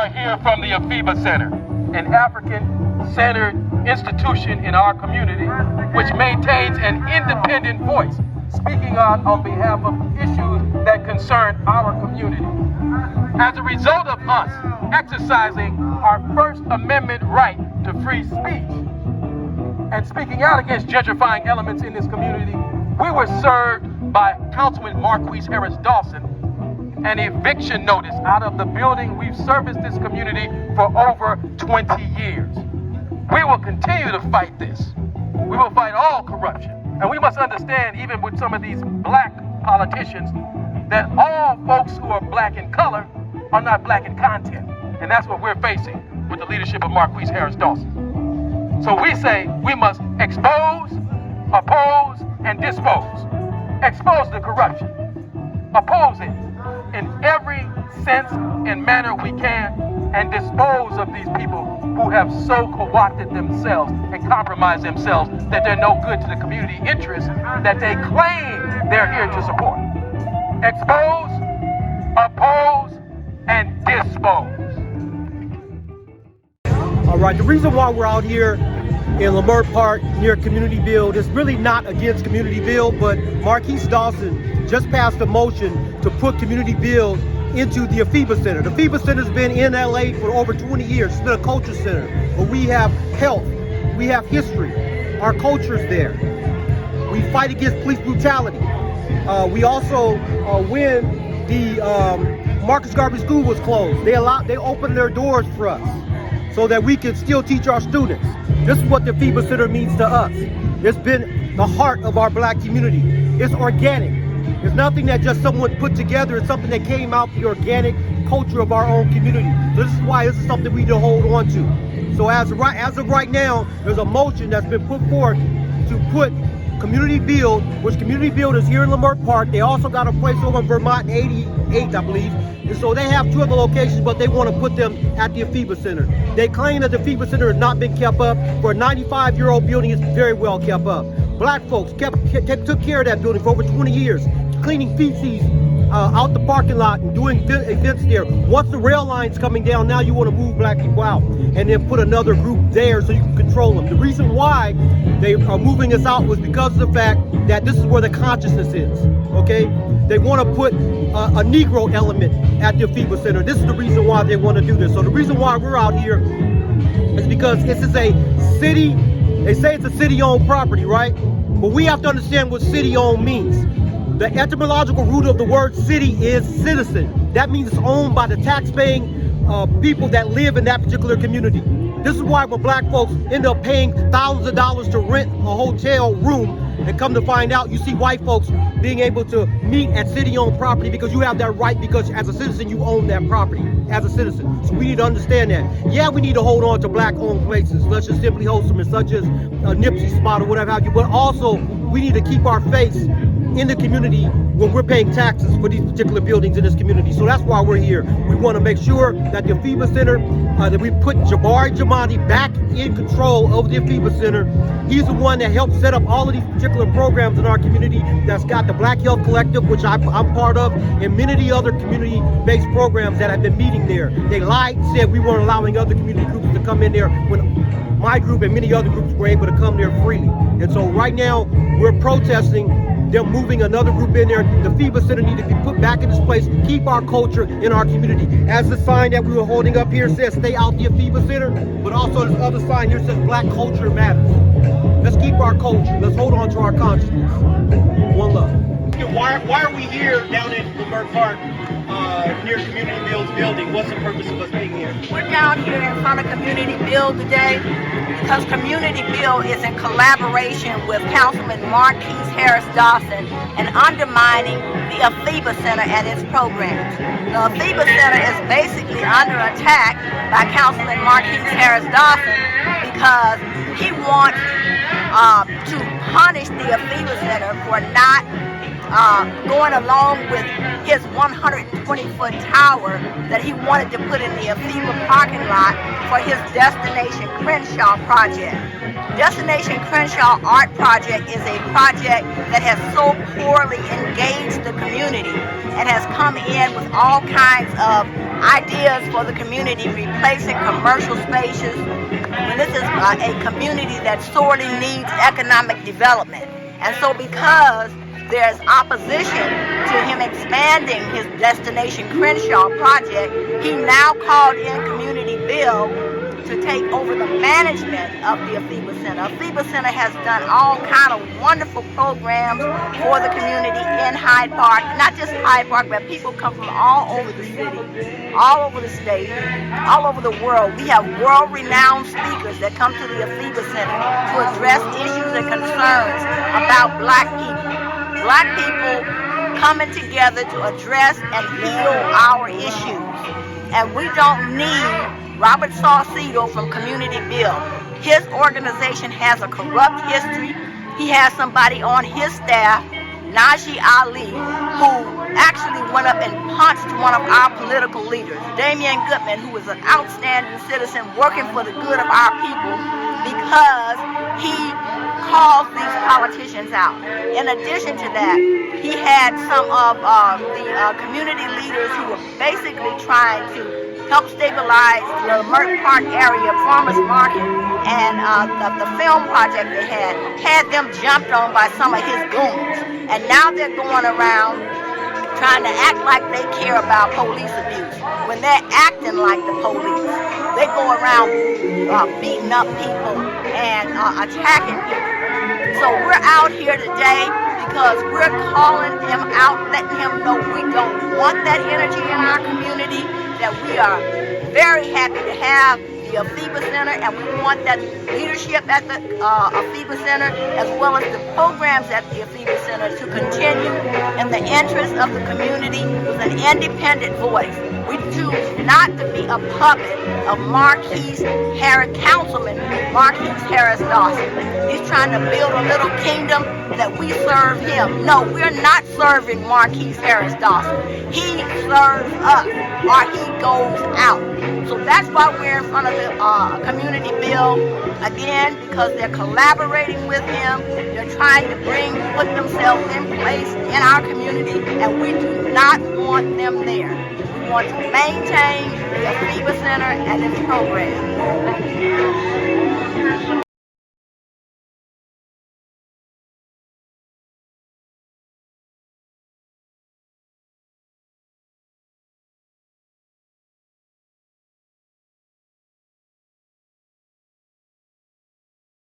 are here from the Afiba Center, an African-centered institution in our community which maintains an independent voice, speaking out on behalf of issues that concern our community. As a result of us exercising our First Amendment right to free speech and speaking out against gentrifying elements in this community, we were served by Councilman Marqueece Dawson an eviction notice out of the building we've serviced this community for over 20 years. We will continue to fight this. We will fight all corruption. And we must understand, even with some of these black politicians, that all folks who are black in color are not black in content. And that's what we're facing with the leadership of Marqueece Dawson. So we say we must expose, oppose, and dispose. Expose the corruption. Oppose it in every sense and manner we can, and dispose of these people who have so co-opted themselves and compromised themselves that they're no good to the community interests that they claim they're here to support. Expose, oppose, and dispose. All right, the reason why we're out here in Leimert Park near Community Build is really not against Community Build, but Marqueece Dawson just passed a motion to put Community Build into the Afiba Center. The Afiba Center's been in LA for over 20 years. It's been a culture center where we have health, we have history, our culture's there. We fight against police brutality. We also, when the Marcus Garvey School was closed, they opened their doors for us so that we can still teach our students. This is what the Afiba Center means to us. It's been the heart of our black community. It's organic. It's nothing that just someone put together. It's something that came out the organic culture of our own community. So this is why this is something we need to hold on to. So as of right now, there's a motion that's been put forth to put Community Build, which Community Build is here in Leimert Park. They also got a place over in Vermont 88, I believe. And so they have 2 other locations, but they want to put them at the Afiba Center. They claim that the Afiba Center has not been kept up. For a 95-year-old building, it's very well kept up. Black folks took care of that building for over 20 years, cleaning feces out the parking lot and doing events there. Once the rail line's coming down, now you want to move black people out and then put another group there so you can control them. The reason why they are moving us out was because of the fact that this is where the consciousness is, okay? They want to put a Negro element at the Afiba Center. This is the reason why they want to do this. So the reason why we're out here is because this is a city, they say it's a city-owned property, right? But we have to understand what city-owned means. The etymological root of the word city is citizen. That means it's owned by the tax-paying people that live in that particular community. This is why when black folks end up paying thousands of dollars to rent a hotel room, and come to find out, you see white folks being able to meet at city-owned property because you have that right, because as a citizen, you own that property as a citizen. So we need to understand that. Yeah, we need to hold on to black-owned places, such as Simply Wholesome, and such as Nipsey Spot or whatever have you, but also we need to keep our face in the community when we're paying taxes for these particular buildings in this community. So that's why we're here. We want to make sure that the Afiba Center, that we put Jabari Jamadi back in control of the Afiba Center. He's the one that helped set up all of these particular programs in our community that's got the Black Health Collective, which I'm part of, and many of the other community-based programs that have been meeting there. They lied and said we weren't allowing other community groups to come in there when my group and many other groups were able to come there freely. And so right now, we're protesting them moving another group in there. The Afiba Center need to be put back in this place, keep our culture in our community. As the sign that we were holding up here says, stay out the Afiba Center, but also this other sign here says Black Culture Matters. Let's keep our culture. Let's hold on to our consciousness. One love. Why are we here down in Leimert Park near Community Build's building? What's the purpose of us being here? We're down here in front of Community Build today because Community Build is in collaboration with Councilman Marqueece Dawson and undermining the Afiba Center and its programs. The Afiba Center is basically under attack by Councilman Marqueece Dawson because he wants to punish the Afiba Center for not going along with his 120-foot tower that he wanted to put in the Afiba parking lot for his Destination Crenshaw project. Destination Crenshaw Art Project is a project that has so poorly engaged the community and has come in with all kinds of ideas for the community, replacing commercial spaces. And this is a community that sorely needs economic development. And so because there's opposition to him expanding his Destination Crenshaw project, he now called in Community Bill to take over the management of the Afiba Center. Afiba Center has done all kind of wonderful programs for the community in Hyde Park. Not just Hyde Park, but people come from all over the city, all over the state, all over the world. We have world-renowned speakers that come to the Afiba Center to address issues and concerns about Black people. Black people coming together to address and heal our issues. And we don't need Robert Saucedo from Community Bill. His organization has a corrupt history. He has somebody on his staff, Najee Ali, who actually went up and punched one of our political leaders, Damian Goodman, who is an outstanding citizen working for the good of our people, because he calls these politicians out. In addition to that, he had some of the community leaders who were basically trying to help stabilize the Leimert Park area, farmers market, and the film project they had them jumped on by some of his goons. And now they're going around trying to act like they care about police abuse when they're acting like the police. They go around beating up people and attacking people. So we're out here today because we're calling him out, letting him know we don't want that energy in our community, that we are very happy to have the Afiba Center, and we want that leadership at the Afiba Center, as well as the programs at the Afiba Center, to continue in the interest of the community with an independent voice. We choose not to be a puppet of Councilman Marqueece Dawson. He's trying to build a little kingdom that we serve him. No, we're not serving Marqueece Dawson. He serves us, or he goes out. So that's why we're in front of the Community Bill, again, because they're collaborating with him. They're trying to put themselves in place in our community, and we do not want them there. We want to maintain the Afiba Center and its program.